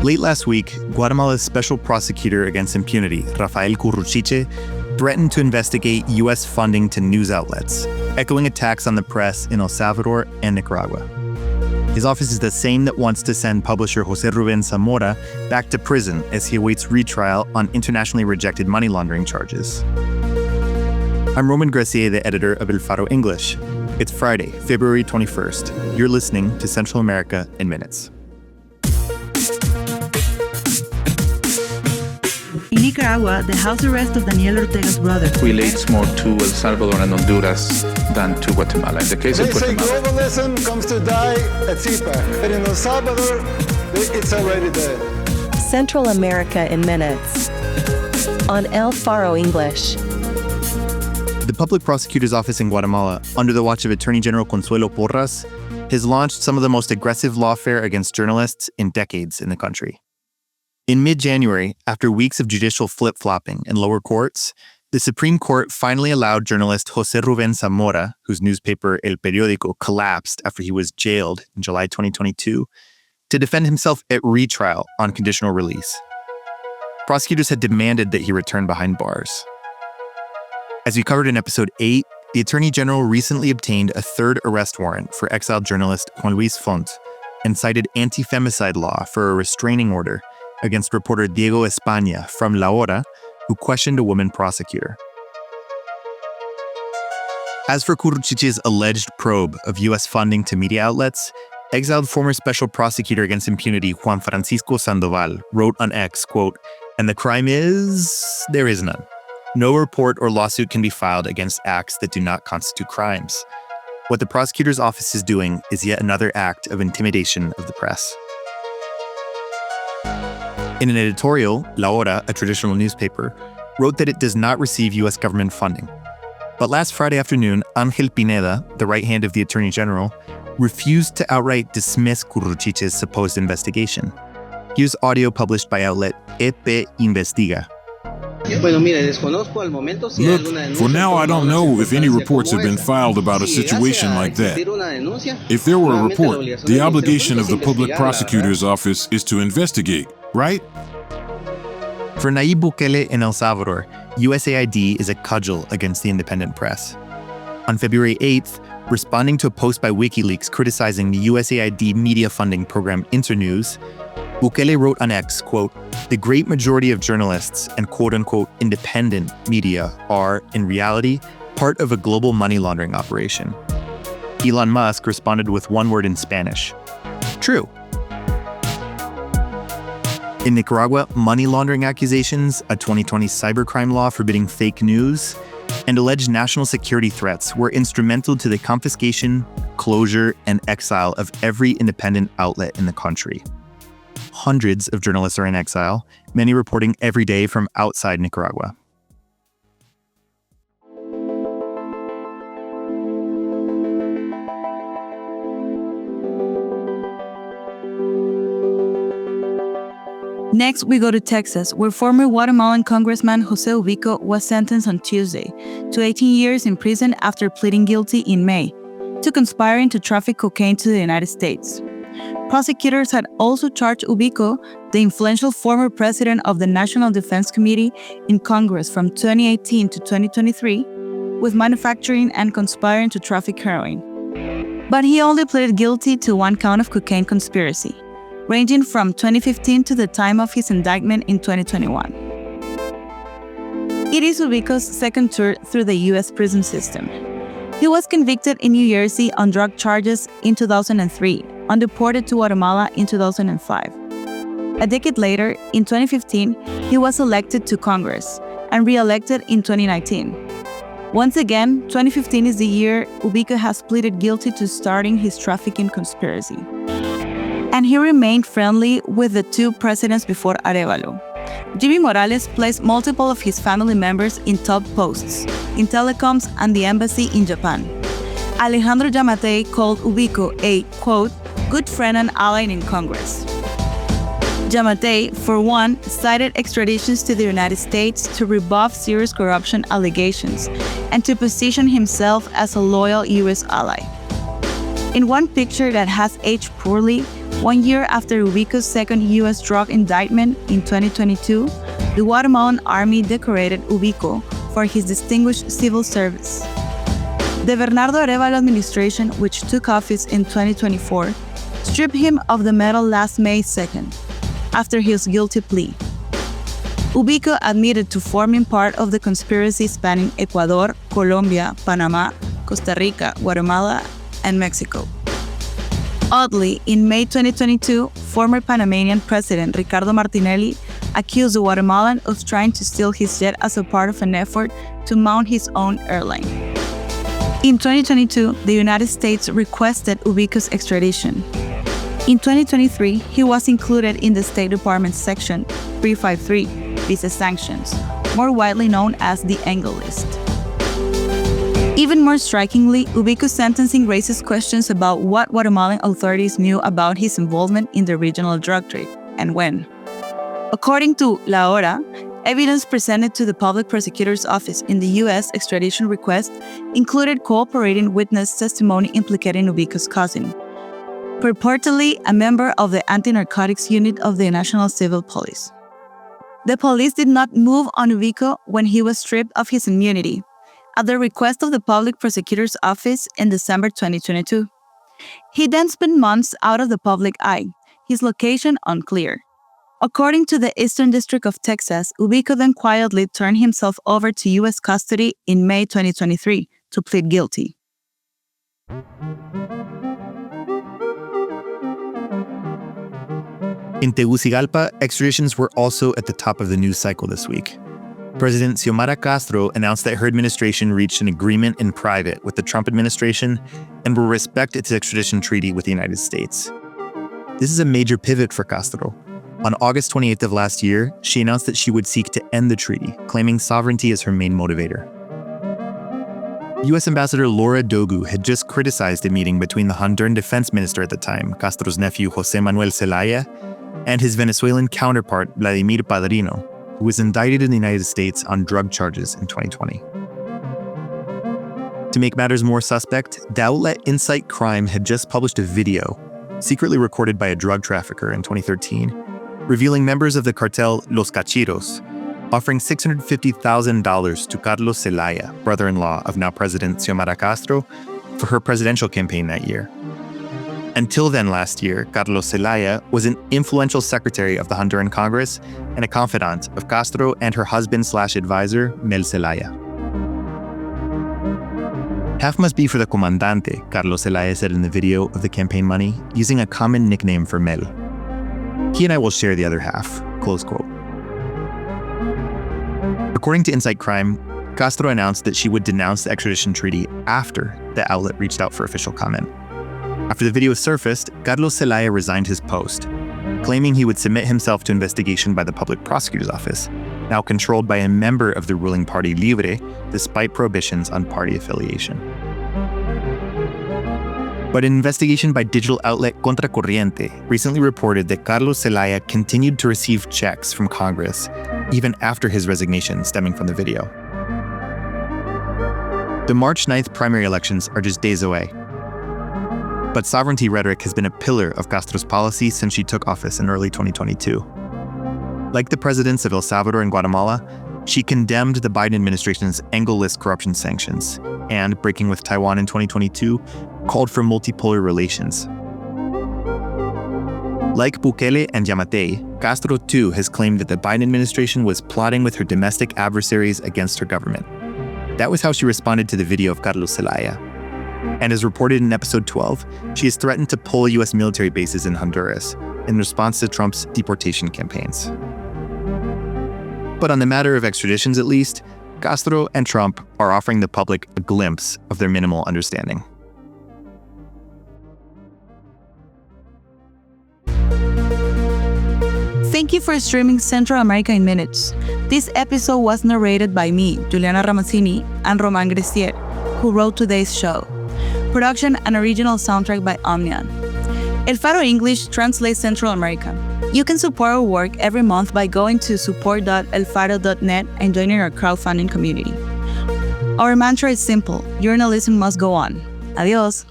Late last week, Guatemala's special prosecutor against impunity, Rafael Curruchiche, threatened to investigate U.S. funding to news outlets, echoing attacks on the press in El Salvador and Nicaragua. His office is the same that wants to send publisher José Rubén Zamora back to prison as he awaits retrial on internationally rejected money laundering charges. I'm Roman Gracier, the editor of El Faro English. It's Friday, February 21st. You're listening to Central America in Minutes. In Nicaragua, the house arrest of Daniel Ortega's brother relates more to El Salvador and Honduras than to Guatemala. In the case of Guatemala, they say globalism comes to die at CPAC, but in El Salvador, it's already dead. Central America in Minutes on El Faro English. The Public Prosecutor's Office in Guatemala, under the watch of Attorney General Consuelo Porras, has launched some of the most aggressive lawfare against journalists in decades in the country. In mid-January, after weeks of judicial flip-flopping in lower courts, the Supreme Court finally allowed journalist José Rubén Zamora, whose newspaper El Periódico collapsed after he was jailed in July 2022, to defend himself at retrial on conditional release. Prosecutors had demanded that he return behind bars. As we covered in episode 8, the Attorney General recently obtained a third arrest warrant for exiled journalist Juan Luis Font and cited anti-femicide law for a restraining order against reporter Diego España from La Hora, who questioned a woman prosecutor. As for Curruchiche's alleged probe of U.S. funding to media outlets, exiled former special prosecutor against impunity Juan Francisco Sandoval wrote on X, quote, "And the crime is, there is none. No report or lawsuit can be filed against acts that do not constitute crimes. What the prosecutor's office is doing is yet another act of intimidation of the press." In an editorial, La Hora, a traditional newspaper, wrote that it does not receive U.S. government funding. But last Friday afternoon, Ángel Pineda, the right hand of the Attorney General, refused to outright dismiss Curruchiche's supposed investigation. Here's audio published by outlet EP Investiga. Look, for now I don't know if any reports have been filed about a situation like that. If there were a report, the obligation of the Public Prosecutor's Office is to investigate, right? For Nayib Bukele in El Salvador, USAID is a cudgel against the independent press. On February 8th, responding to a post by WikiLeaks criticizing the USAID media funding program Internews, Bukele wrote on X, quote, "The great majority of journalists and quote-unquote independent media are, in reality, part of a global money laundering operation." Elon Musk responded with one word in Spanish: true. In Nicaragua, money laundering accusations, a 2020 cybercrime law forbidding fake news, and alleged national security threats were instrumental to the confiscation, closure, and exile of every independent outlet in the country. Hundreds of journalists are in exile, many reporting every day from outside Nicaragua. Next, we go to Texas, where former Guatemalan Congressman José Ubico was sentenced on Tuesday to 18 years in prison after pleading guilty in May to conspiring to traffic cocaine to the United States. Prosecutors had also charged Ubico, the influential former president of the National Defense Committee in Congress from 2018 to 2023, with manufacturing and conspiring to traffic heroin. But he only pleaded guilty to one count of cocaine conspiracy, ranging from 2015 to the time of his indictment in 2021. It is Ubico's second tour through the U.S. prison system. He was convicted in New Jersey on drug charges in 2003, and deported to Guatemala in 2005. A decade later, in 2015, he was elected to Congress and re-elected in 2019. Once again, 2015 is the year Ubico has pleaded guilty to starting his trafficking conspiracy. And he remained friendly with the two presidents before Arevalo. Jimmy Morales placed multiple of his family members in top posts, in telecoms and the embassy in Japan. Alejandro Yamatei called Ubico a, quote, good friend and ally in Congress. Yamatei, for one, cited extraditions to the United States to rebuff serious corruption allegations and to position himself as a loyal U.S. ally. In one picture that has aged poorly, 1 year after Ubico's second U.S. drug indictment in 2022, the Guatemalan Army decorated Ubico for his distinguished civil service. The Bernardo Arevalo administration, which took office in 2024, stripped him of the medal last May 2nd, after his guilty plea. Ubico admitted to forming part of the conspiracy spanning Ecuador, Colombia, Panama, Costa Rica, Guatemala, and Mexico. Oddly, in May 2022, former Panamanian President Ricardo Martinelli accused the Guatemalan of trying to steal his jet as a part of an effort to mount his own airline. In 2022, the United States requested Ubico's extradition. In 2023, he was included in the State Department's Section 353, Visa Sanctions, more widely known as the Engel List. Even more strikingly, Ubico's sentencing raises questions about what Guatemalan authorities knew about his involvement in the regional drug trade, and when. According to La Hora, evidence presented to the Public Prosecutor's Office in the U.S. extradition request included cooperating witness testimony implicating Ubico's cousin, purportedly a member of the Anti-Narcotics unit of the National Civil Police. The police did not move on Ubico when he was stripped of his immunity, at the request of the Public Prosecutor's Office in December 2022. He then spent months out of the public eye, his location unclear. According to the Eastern District of Texas, Ubico then quietly turned himself over to U.S. custody in May 2023 to plead guilty. In Tegucigalpa, extraditions were also at the top of the news cycle this week. President Xiomara Castro announced that her administration reached an agreement in private with the Trump administration and will respect its extradition treaty with the United States. This is a major pivot for Castro. On August 28th of last year, she announced that she would seek to end the treaty, claiming sovereignty as her main motivator. U.S. Ambassador Laura Dogu had just criticized a meeting between the Honduran defense minister at the time, Castro's nephew José Manuel Zelaya, and his Venezuelan counterpart Vladimir Padrino, who was indicted in the United States on drug charges in 2020. To make matters more suspect, the outlet Insight Crime had just published a video, secretly recorded by a drug trafficker in 2013, revealing members of the cartel Los Cachiros offering $650,000 to Carlos Zelaya, brother-in-law of now President Xiomara Castro, for her presidential campaign that year. Until then last year, Carlos Zelaya was an influential secretary of the Honduran Congress and a confidant of Castro and her husband/advisor, Mel Zelaya. Half must be for the comandante, Carlos Zelaya said in the video of the campaign money, using a common nickname for Mel. He and I will share the other half, close quote. According to Insight Crime, Castro announced that she would denounce the extradition treaty after the outlet reached out for official comment. After the video surfaced, Carlos Zelaya resigned his post, claiming he would submit himself to investigation by the Public Prosecutor's Office, now controlled by a member of the ruling party Libre, despite prohibitions on party affiliation. But an investigation by digital outlet Contracorriente recently reported that Carlos Zelaya continued to receive checks from Congress even after his resignation stemming from the video. The March 9th primary elections are just days away. But sovereignty rhetoric has been a pillar of Castro's policy since she took office in early 2022. Like the presidents of El Salvador and Guatemala, she condemned the Biden administration's Engel List corruption sanctions and, breaking with Taiwan in 2022, called for multipolar relations. Like Bukele and Yamatei, Castro too has claimed that the Biden administration was plotting with her domestic adversaries against her government. That was how she responded to the video of Carlos Zelaya. And as reported in episode 12, she has threatened to pull U.S. military bases in Honduras in response to Trump's deportation campaigns. But on the matter of extraditions at least, Castro and Trump are offering the public a glimpse of their minimal understanding. Thank you for streaming Central America in Minutes. This episode was narrated by me, Juliana Ramazzini, and Roman Grecier, who wrote today's show. Production and original soundtrack by Omnian. El Faro English translates Central America. You can support our work every month by going to support.elfaro.net and joining our crowdfunding community. Our mantra is simple: journalism must go on. Adios.